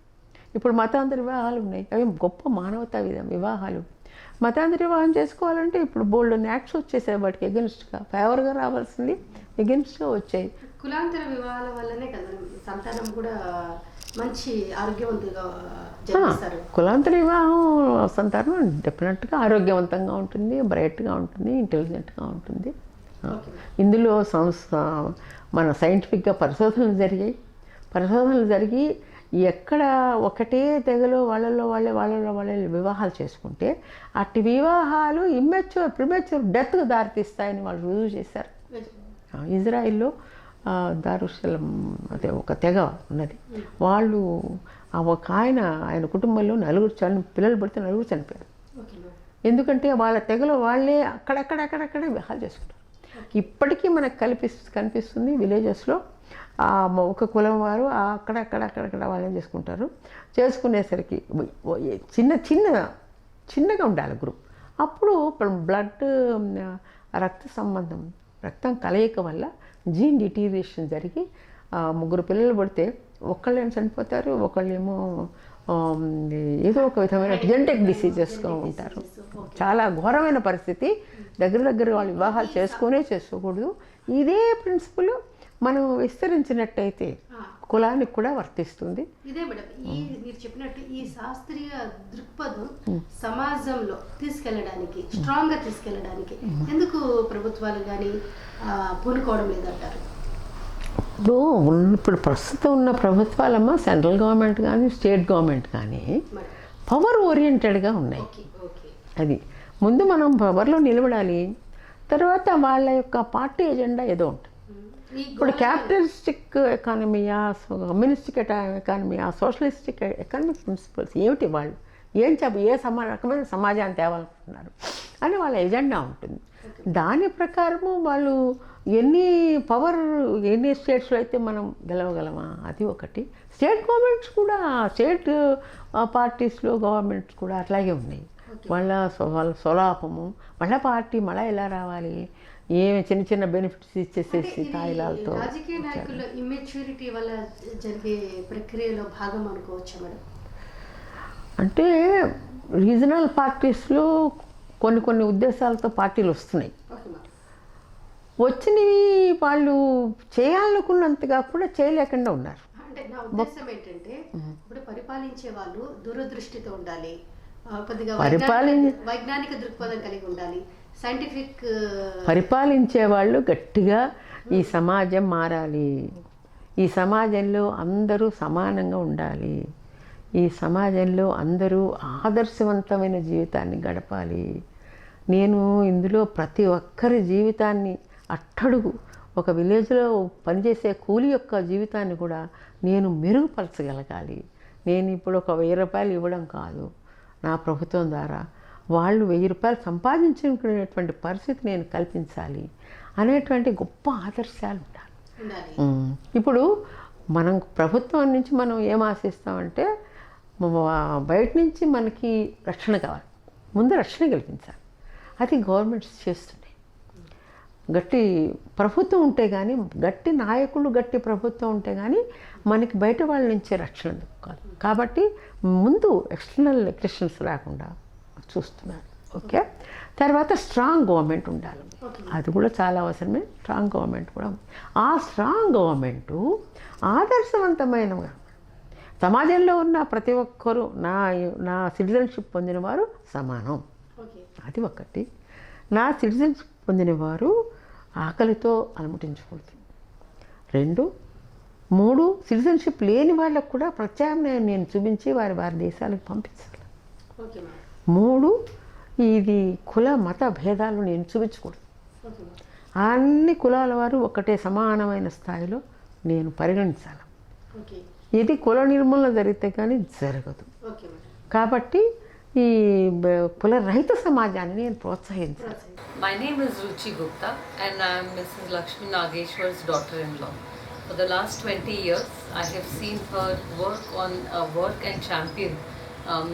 ఇప్పుడు మతాంతర వివాహాలు ఉన్నాయి, అవి గొప్ప మానవతా వివాహాలు. మతాంతర వివాహం చేసుకోవాలంటే ఇప్పుడు బోల్డ్ యాక్ట్స్ వచ్చేసాయి, వాటికి ఎగెన్స్ట్గా ఫేవర్గా రావాల్సింది ఎగెన్స్ట్గా వచ్చాయి. కులాంతర వివాహాల వల్లనే కదా సంతానం కూడా మంచి ఆరోగ్యవంతంగా జన్మిస్తారు. కులాంతర వివాహం సంతానం డెఫినెట్గా ఆరోగ్యవంతంగా ఉంటుంది, బ్రైట్గా ఉంటుంది, ఇంటెలిజెంట్గా ఉంటుంది. ఇందులో మన సైంటిఫిక్గా పరిశోధనలు జరిగి ఎక్కడ ఒకటే తెగలో వాళ్ళలో వాళ్ళే వివాహాలు చేసుకుంటే అట్టి వివాహాలు ప్రిమెచ్యూర్ డెత్కు దారితీస్తాయని వాళ్ళు రుజువు చేశారు. ఇజ్రాయిల్లో దారుశలం అదే ఒక తెగ ఉన్నది. వాళ్ళు ఒక ఆయన కుటుంబంలో 4 పిల్లలు పడితే 4 చనిపోయారు. ఎందుకంటే వాళ్ళ తెగలో వాళ్ళే అక్కడక్కడే వివాహాలు చేసుకుంటారు. ఇప్పటికీ మనకు కనిపిస్తుంది విలేజెస్లో ఒక కులం వారు అక్కడక్కడ వాళ్ళని చేసుకుంటారు. చేసుకునేసరికి చిన్నగా ఉండాలి గ్రూప్. అప్పుడు బ్లడ్ రక్తం కలయిక వల్ల జీన్ డిటీరియేషన్ జరిగి 3 పిల్లలు పడితే ఒకళ్ళేమో చనిపోతారు, ఒకళ్ళేమో ఏదో ఒక విధమైన జెనెటిక్ డిసీజెస్గా ఉంటారు. చాలా ఘోరమైన పరిస్థితి. దగ్గర వాళ్ళు వివాహాలు చేసుకోకూడదు. ఇదే ప్రిన్సిపల్ మనం విస్తరించినట్టయితే కులానికి కూడా వర్తిస్తుంది. ఇదే మేడం, మీరు చెప్పినట్టు ఈ శాస్త్రీయ దృక్పథం సమాజంలో తీసుకెళ్ళడానికి, స్ట్రాంగ్గా తీసుకెళ్ళడానికి ఎందుకు ప్రభుత్వాలు కానీ పూనుకోవడం లేదంటారు? ఇప్పుడు ప్రస్తుతం ఉన్న ప్రభుత్వాలమ్మ సెంట్రల్ గవర్నమెంట్ కానీ స్టేట్ గవర్నమెంట్ కానీ పవర్ ఓరియంటెడ్గా ఉన్నాయి. అది ముందు మనం పవర్లో నిలబడాలి, తర్వాత వాళ్ళ యొక్క పార్టీ ఎజెండా ఏదో ఉంటుంది. ఇప్పుడు క్యాపిటలిస్టిక్ ఎకానమీయా, కమ్యూనిస్టిక్ ఎకానమీయా, సోషలిస్టిక్ ఎకనామిక్ ప్రిన్సిపల్స్ ఏమిటి, వాళ్ళు రకమైన సమాజాన్ని తేవాలనుకుంటున్నారు అని వాళ్ళ ఎజెండా ఉంటుంది. దాని ప్రకారము వాళ్ళు ఎన్ని స్టేట్స్లో అయితే మనం గెలవగలమా అది ఒకటి. స్టేట్ గవర్నమెంట్స్ కూడా, స్టేట్ పార్టీస్లో గవర్నమెంట్స్ కూడా అట్లాగే ఉన్నాయి. వాళ్ళ స్వలాపము, మళ్ళీ పార్టీ మళ్ళీ ఎలా రావాలి, ఏమి చిన్న చిన్న బెనిఫిట్స్ ఇచ్చేసేసి తాయిలాలతో. రాజకీయ నాయకుల ఇమ్మెచ్యూరిటీ వల్ల జరిగే ప్రక్రియలో భాగం అనుకోవచ్చా మేడం? అంటే రీజనల్ పార్టీస్లో కొన్ని ఉద్దేశాలతో పార్టీలు వస్తున్నాయి. వచ్చినవి వాళ్ళు చేయాలనుకున్నంతగా కూడా చేయలేకుండా ఉన్నారు. అంటే నా ఉద్దేశం ఏంటంటే ఇప్పుడు పరిపాలించే వాళ్ళు దూరదృష్టితో ఉండాలి, కొద్దిగా వైజ్ఞానిక దృక్పథం కలిగి ఉండాలి, సైంటిఫిక్. పరిపాలించే వాళ్ళు గట్టిగా ఈ సమాజం మారాలి, ఈ సమాజంలో అందరూ సమానంగా ఉండాలి, ఈ సమాజంలో అందరూ ఆదర్శవంతమైన జీవితాన్ని గడపాలి. నేను ఇందులో ప్రతి ఒక్కరి జీవితాన్ని అట్టడుగు ఒక విలేజ్లో పనిచేసే కూలి యొక్క జీవితాన్ని కూడా నేను మెరుగుపరచగలగాలి. నేను ఇప్పుడు ఒక 1000 రూపాయలు ఇవ్వడం కాదు, నా ప్రభుత్వం ద్వారా వాళ్ళు 1000 రూపాయలు సంపాదించుకునేటువంటి పరిస్థితి నేను కల్పించాలి అనేటువంటి గొప్ప ఆదర్శాలు ఉండాలి. ఇప్పుడు మనం ప్రభుత్వం నుంచి మనం ఏం ఆశిస్తామంటే బయట నుంచి మనకి రక్షణ కావాలి, ముందు రక్షణ కల్పించాలి. అది గవర్నమెంట్స్ చేస్తున్నాయి. గట్టి ప్రభుత్వం ఉంటే కానీ, గట్టి నాయకులు, గట్టి ప్రభుత్వం ఉంటే కానీ మనకి బయట వాళ్ళ నుంచే రక్షణ దొరకాలి. కాబట్టి ముందు ఎక్స్టర్నల్ ఎలక్షన్స్ రాకుండా చూస్తున్నారు. ఓకే, తర్వాత స్ట్రాంగ్ గవర్నమెంట్ ఉండాలి, అది కూడా చాలా అవసరమే. స్ట్రాంగ్ గవర్నమెంట్ కూడా, ఆ స్ట్రాంగ్ గవర్నమెంటు ఆదర్శవంతమైన సమాజంలో ఉన్న ప్రతి ఒక్కరూ నా సిటిజన్షిప్ పొందిన వారు సమానం, అది ఒకటి. నా సిటిజన్షిప్ పొందినవారు ఆకలితో అలమటించకూడదు. 2, 3 సిటిజన్షిప్ లేని వాళ్ళకు కూడా ప్రత్యామ్నాయం నేను చూపించి వారి దేశాలకు పంపించాలి. 3 ఇది కుల మత భేదాలు నేను చూపించకూడదు. అన్ని కులాల వారు ఒకటే సమానమైన స్థాయిలో నేను పరిగణించాలి. ఇది కుల నిర్మూలన జరిగితే కానీ జరగదు. కాబట్టి ఈ కుల రహిత సమాజాన్ని నేను ప్రోత్సహించాలి. My name is Ruchi Gupta and I am Mrs. Lakshmi Nageshwar's daughter-in-law. For the last 20 years, I have seen her work and champion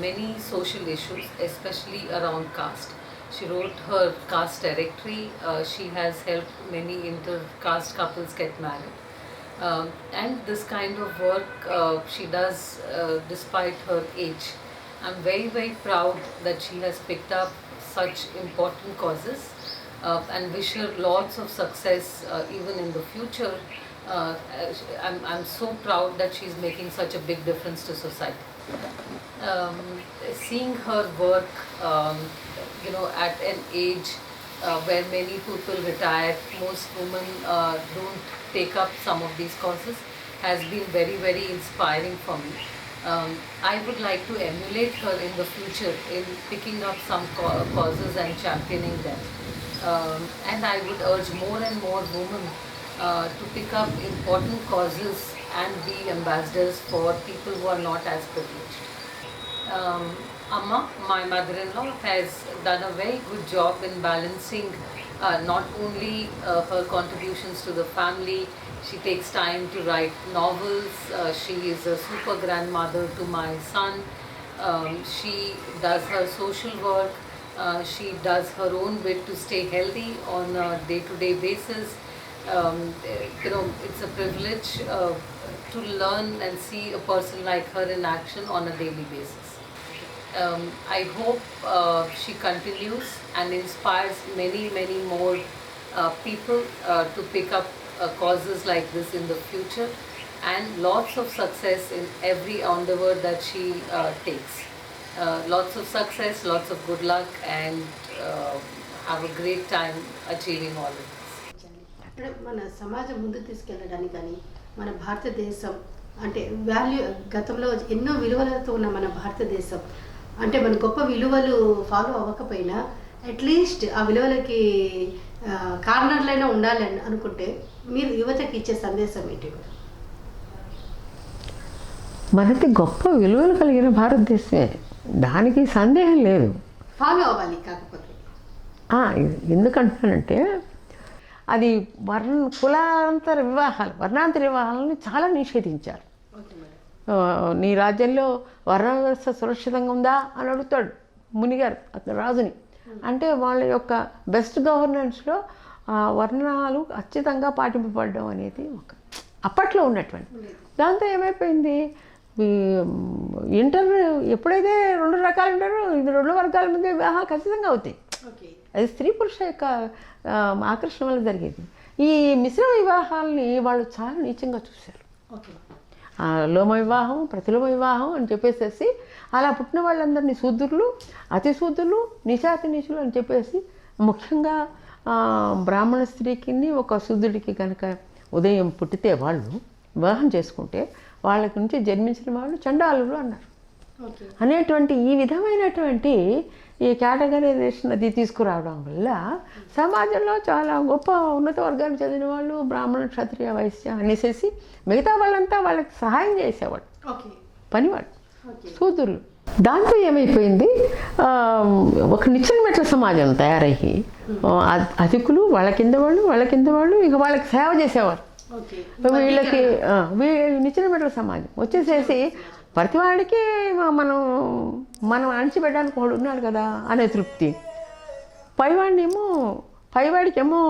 many social issues, especially around caste. She wrote her caste directory. She has helped many inter-caste couples get married. And this kind of work she does despite her age. I'm very, very proud that she has picked up such important causes and wish her lots of success even in the future. I'm so proud that she's making such a big difference to society. Seeing her work, at an age where many people retire, most women don't take up some of these causes, has been very, very inspiring for me. I would like to emulate her in the future in picking up some causes and championing them. And I would urge more and more women to pick up important causes and be ambassadors for people who are not as privileged. Amma, my mother-in-law, has done a very good job in balancing not only her contributions to the family. She takes time to write novels. She is a super grandmother to my son. She does her social work. She does her own bit to stay healthy on a day-to-day basis. It's a privilege to learn and see a person like her in action on a daily basis. I hope she continues and inspires many, many more people to pick up causes like this in the future, and lots of success in every endeavor that she takes. Lots of success, lots of good luck, and have a great time achieving all of this. మన సమాజం ముందుకు తీసుకెళ్ళడానికి కానీ మన భారతదేశం అంటే గతంలో ఎన్నో విలువలతో ఉన్న మన భారతదేశం అంటే మన గొప్ప విలువలు ఫాలో అవ్వకపోయినా అట్లీస్ట్ ఆ విలువలకి కార్నర్లైనా ఉండాలని అనుకుంటే మీరు యువతకి ఇచ్చే సందేశం ఏంటి? మనది గొప్ప విలువలు కలిగిన భారతదేశమే, దానికి సందేహం లేదు. ఫాలో అవ్వాలి. కాకపోతే ఎందుకంటానంటే అది వర్ణాంతర వివాహాలను చాలా నిషేధించారు. నీ రాజ్యంలో వర్ణ వ్యవస్థ సురక్షితంగా ఉందా అని అడుగుతాడు మునిగారు అతను రాజుని. అంటే వాళ్ళ యొక్క బెస్ట్ గవర్నెన్స్లో వర్ణాలు ఖచ్చితంగా పాటింపబడడం అనేది ఒక అప్పట్లో ఉన్నటువంటి. దాంతో ఏమైపోయింది, ఇంటర్ ఎప్పుడైతే 2 రకాలు ఉంటారో ఇది 2 వర్గాల మధ్య వివాహాలు ఖచ్చితంగా అవుతాయి. అది స్త్రీ పురుష యొక్క ఆకర్షణ వల్ల జరిగేది. ఈ మిశ్రమ వివాహాలని వాళ్ళు చాలా నీచంగా చూశారు. లోమ వివాహం, ప్రతిలోమ వివాహం అని చెప్పేసి అలా పుట్టిన వాళ్ళందరినీ శూద్రులు, అతి శూద్రులు, నీచాతి నీచులు అని చెప్పేసి, ముఖ్యంగా బ్రాహ్మణ స్త్రీకి ఒక శూద్రుడికి కనుక ఉదయం పుట్టితే వాళ్ళు వివాహం చేసుకుంటే వాళ్ళ నుంచి జన్మించిన వాళ్ళు చండాలులు అన్నారు. అనేటువంటి ఈ విధమైనటువంటి ఈ కేటగరైజేషన్ అది తీసుకురావడం వల్ల సమాజంలో చాలా గొప్ప ఉన్నత వర్గానికి చెందిన వాళ్ళు బ్రాహ్మణ, క్షత్రియ, వైశ్య అనేసి మిగతా వాళ్ళంతా వాళ్ళకి సహాయం చేసేవాడు, పనివాడు, శూద్రులు. దాంతో ఏమైపోయింది, ఒక నిచ్చెన మెట్ల సమాజం తయారయ్యి అధికులు వాళ్ళ కింద వాళ్ళు ఇక వాళ్ళకి సేవ చేసేవారు. వీళ్ళకి నిచ్చెన మెట్ల సమాజం వచ్చేసేసి ప్రతివాడికి మనం అణిచిపెట్టడానికి వాడు ఉన్నాడు కదా అనే తృప్తి, పైవాడికేమో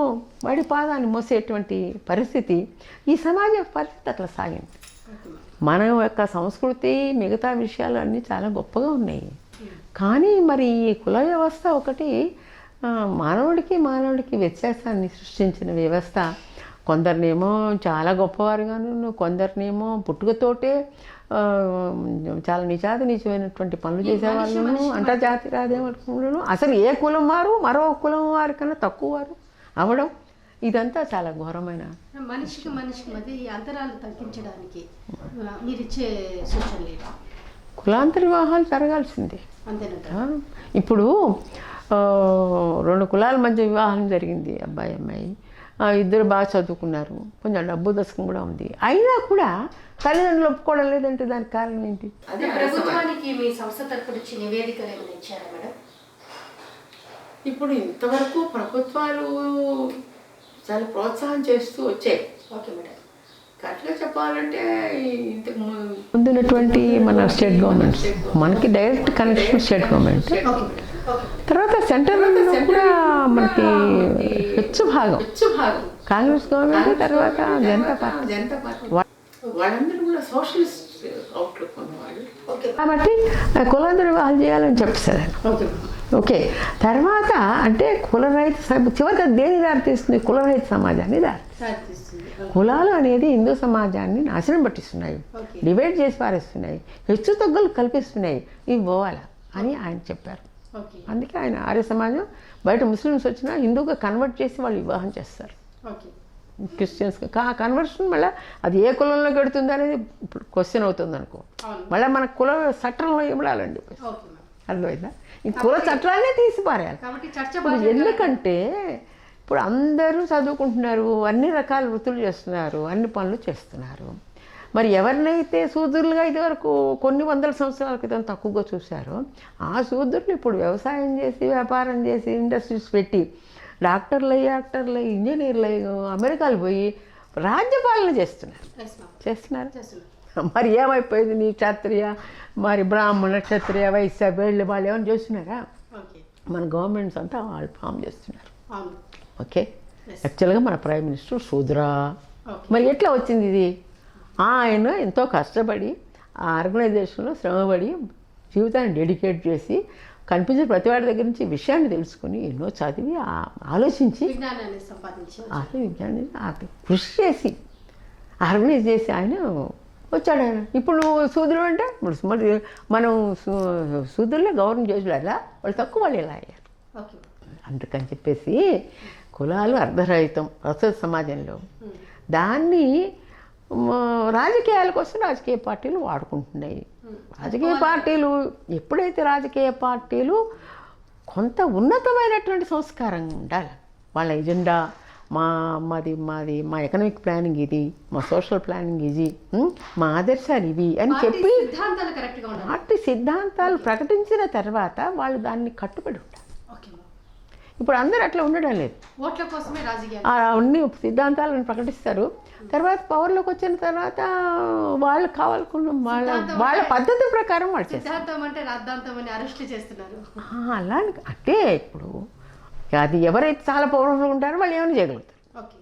వాడి పాదాన్ని మోసేటువంటి పరిస్థితి, ఈ సమాజ పరిస్థితి అట్లా సాగింది. మన యొక్క సంస్కృతి మిగతా విషయాలు అన్నీ చాలా గొప్పగా ఉన్నాయి. కానీ మరి ఈ కుల వ్యవస్థ ఒకటి మానవుడికి వ్యత్యాసాన్ని సృష్టించిన వ్యవస్థ. కొందరినేమో చాలా గొప్పవారుగాను, కొందరినేమో పుట్టుకతోటే చాలా నీచమైనటువంటి పనులు చేసేవాళ్ళను, అంటర్జాతి రాజేమను, అసలు ఏ కులం వారు మరో కులం వారి కన్నా తక్కువ వారు అవడం, ఇదంతా చాలా ఘోరమైన. మనిషికి మధ్య ఈ అంతరాలు తగ్గించడానికి మీరిచ్చే సూచనలు? కులాంతర వివాహాలు జరగాల్సిందే. ఇప్పుడు 2 కులాల మధ్య వివాహం జరిగింది, అబ్బాయి అమ్మాయి, ఇద్దరు బాగా చదువుకున్నారు, కొంచెం డబ్బు దశకం కూడా ఉంది, అయినా కూడా తల్లిదండ్రులు ఒప్పుకోవడం లేదంటే దానికి కారణం ఏంటి? ప్రభుత్వానికి మీ సంస్థ తరపు నుంచి నివేదికలు ఏమైనా ఇచ్చారా మేడం? ఇప్పుడు ఇంతవరకు ప్రభుత్వాలు చాలా ప్రోత్సాహం చేస్తూ వచ్చాయి. Okay madam. కరెక్ట్గా చెప్పాలంటే ఇంతకు ముందున్నటువంటి మన స్టేట్ గవర్నమెంట్, మనకి డైరెక్ట్ కనెక్షన్ స్టేట్ గవర్నమెంట్, తర్వాత సెంట్రల్ కూడా మనకి హెచ్చు భాగం కాంగ్రెస్ గవర్నమెంట్, తర్వాత జనతా పార్టీ వాళ్ళందరూ కూడా సోషలిస్ట్ అవుట్లుక్ ఉన్నవాళ్ళు. కాబట్టి కులాంతర వివాహాలు చేయాలని చెప్పేసారు. ఓకే, తర్వాత అంటే కులరహిత చివరికి దేని దారితీస్తుంది? కులరహిత సమాజాన్ని దారితీస్తుంది. కులాలు అనేది హిందూ సమాజాన్ని నాశనం పట్టిస్తున్నాయి, డివైడ్ చేసి పారేస్తున్నాయి, హెచ్చు తగ్గులు కల్పిస్తున్నాయి, ఇవి పోవాలా అని ఆయన చెప్పారు. అందుకే ఆయన ఆర్య సమాజం బయట ముస్లిమ్స్ వచ్చినా హిందూగా కన్వర్ట్ చేసి వాళ్ళు వివాహం చేస్తారు. క్రిస్టియన్స్కి కన్వర్షన్ మళ్ళీ అది ఏ కులంలో పెడుతుంది అనేది ఇప్పుడు క్వశ్చన్ అవుతుంది అనుకో, మళ్ళీ మన కుల చట్టంలో ఏమడాలండి, అర్థమైందా? ఈ కుల చట్టాలనే తీసి పారేయాలి. ఎందుకంటే ఇప్పుడు అందరూ చదువుకుంటున్నారు, అన్ని రకాల వృత్తులు చేస్తున్నారు, అన్ని పనులు చేస్తున్నారు. మరి ఎవరినైతే శూద్రులుగా ఇదివరకు కొన్ని వందల సంవత్సరాల క్రితం తక్కువగా చూశారో ఆ శూద్రులు ఇప్పుడు వ్యవసాయం చేసి, వ్యాపారం చేసి, ఇండస్ట్రీస్ పెట్టి డాక్టర్లు అయ్యి, ఇంజనీర్లు అయ్యి, అమెరికాలు పోయి రాజ్యపాలన చేస్తున్నారు. మరి ఏమైపోయింది? నీ క్షత్రియ, మరి బ్రాహ్మణ, క్షత్రియ, వైశ్య, వీళ్ళు వాళ్ళు ఏమైనా చేస్తున్నారా? మన గవర్నమెంట్స్ అంతా వాళ్ళు ఫామ్ చేస్తున్నారు. ఓకే, యాక్చువల్గా మన ప్రైమ్ మినిస్టర్ శూద్రా. మరి ఎట్లా వచ్చింది ఇది? ఆయన ఎంతో కష్టపడి ఆ ఆర్గనైజేషన్లో శ్రమపడి జీవితాన్ని డెడికేట్ చేసి కనిపించిన ప్రతివాడి దగ్గర నుంచి విషయాన్ని తెలుసుకుని ఎన్నో చదివి ఆలోచించి విజ్ఞానాన్ని కృషి చేసి ఆర్గనైజ్ చేసి ఆయన వచ్చాడు. ఆయన ఇప్పుడు శూద్రులు అంటే మరి మనం శూద్రులే గౌరవం చేసేలా వాళ్ళు తక్కువ వాళ్ళు ఎలా అయ్యారు. అందుకని చెప్పేసి కులాలు అర్ధరహితం ప్రస్తుత సమాజంలో, దాన్ని రాజకీయాల కోసం రాజకీయ పార్టీలు వాడుకుంటున్నాయి. రాజకీయ పార్టీలు ఎప్పుడైతే రాజకీయ పార్టీలు కొంత ఉన్నతమైనటువంటి సంస్కారం ఉండాలి, వాళ్ళ ఎజెండా మాది మా ఎకనామిక్ ప్లానింగ్ ఇది, మా సోషల్ ప్లానింగ్ ఇది, మా ఆదర్శాలు ఇవి అని చెప్పి పార్టీ సిద్ధాంతాలు ప్రకటించిన తర్వాత వాళ్ళు దాన్ని కట్టుబడి ఉండాలి. ఇప్పుడు అందరూ అట్లా ఉండడం లేదు. ఓట్ల కోసమే రాజకీయాలు. అన్ని సిద్ధాంతాలను ప్రకటిస్తారు, తర్వాత పవర్లోకి వచ్చిన తర్వాత వాళ్ళకి కావాలనుకున్న వాళ్ళ పద్ధతి ప్రకారం వాళ్ళు చేస్తారు. సిద్ధాంతం అంటే రాద్ధాంతం అని అరెస్టులు చేస్తున్నారు. అలా అంటే ఇప్పుడు అది ఎవరైతే చాలా పవర్ఫుల్ ఉంటారో వాళ్ళు ఏమైనా చేయగలుగుతారు. ఓకే.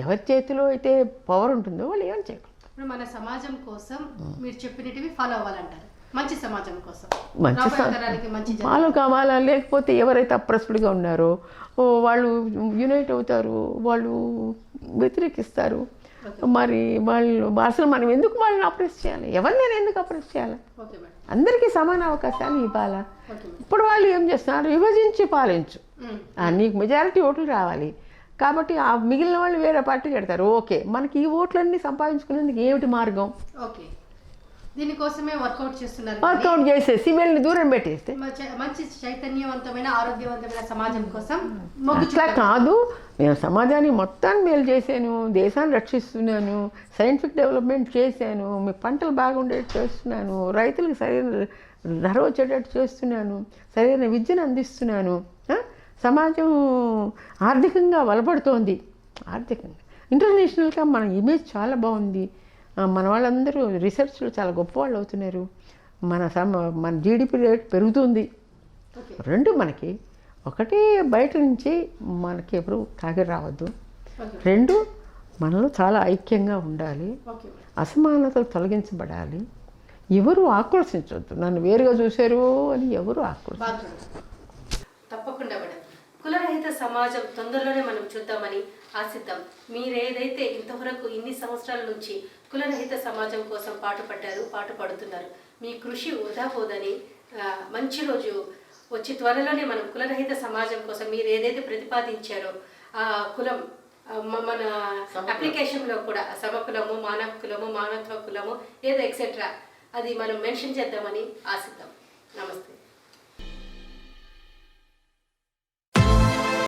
ఎవరి చేతిలో అయితే పవర్ ఉంటుందో వాళ్ళు ఏమైనా చేయగలుగుతారు. ఇప్పుడు మన సమాజం కోసం మీరు చెప్పినవి ఫాలో అవ్వాలంటారు, మంచి సమాజం కోసం, మంచి రాబోయే తరాలకి మంచి ఫాలో కావాలా, లేకపోతే ఎవరైతే అప్రెస్డ్గా ఉన్నారో వాళ్ళు యునైట్ అవుతారు, వాళ్ళు వ్యతిరేకిస్తారు. మరి వాళ్ళు అసలు మనం ఎందుకు వాళ్ళని అప్రెస్ చేయాలి, ఎవరినైనా ఎందుకు అప్రెస్ చేయాలి? Okay madam. అందరికీ సమాన అవకాశాలు ఇవ్వాలా? Okay madam. ఇప్పుడు వాళ్ళు ఏం చేస్తున్నారు, విభజించి పాలించు, నీకు మెజారిటీ ఓట్లు రావాలి కాబట్టి ఆ మిగిలిన వాళ్ళు వేరే పార్టీకి పెడతారు. ఓకే, మనకి ఈ ఓట్లన్నీ సంపాదించుకునేందుకు ఏమిటి మార్గం? ఓకే, దీనికోసమే వర్కౌట్ చేస్తున్నారు. వర్కౌట్ చేసేసి వీళ్ళని దూరం పెట్టేస్తే మంచి చైతన్యవంతమైన ఆరోగ్యవంతమైన సమాజం కోసం అట్లా కాదు. నేను సమాజాన్ని మొత్తాన్ని మేలు చేశాను, దేశాన్ని రక్షిస్తున్నాను, సైంటిఫిక్ డెవలప్మెంట్ చేశాను, మీ పంటలు బాగుండేట్టు చేస్తున్నాను, రైతులకు సరైన ధర వచ్చేటట్టు చేస్తున్నాను, సరైన విద్యను అందిస్తున్నాను, సమాజం ఆర్థికంగా బలపడుతోంది. ఆర్థికంగా ఇంటర్నేషనల్గా మన ఇమేజ్ చాలా బాగుంది. మన వాళ్ళందరూ రీసెర్చ్లో చాలా గొప్ప వాళ్ళు అవుతున్నారు. మన జీడిపి రేట్ పెరుగుతుంది. రెండు మనకి, ఒకటి బయట నుంచి మనకి ఎప్పుడు తాగిరి రావద్దు, రెండు మనలో చాలా ఐక్యంగా ఉండాలి, అసమానతలు తొలగించబడాలి, ఎవరు ఆక్రోశించవద్దు. నన్ను వేరుగా చూశారు అని ఎవరు ఆక్రోశించవద్దు. తప్పకుండా మేడం. కులరహిత సమాజం తొందరలోనే మనం చూద్దామని ఆశిద్దాం. మీరేదైతే ఇంతవరకు ఇన్ని సంవత్సరాల నుంచి కులరహిత సమాజం కోసం పాటుపడుతున్నారు, మీ కృషి వృధా పోదని, మంచి రోజు వచ్చి త్వరలోనే మనం కులరహిత సమాజం కోసం మీరు ఏదైతే ప్రతిపాదించారో ఆ కులం మన అప్లికేషన్లో కూడా సమకులము, మానవ కులము, మానవ కులము ఏదో ఎక్సెట్రా అది మనం మెన్షన్ చేద్దామని ఆశిద్దాం. నమస్తే.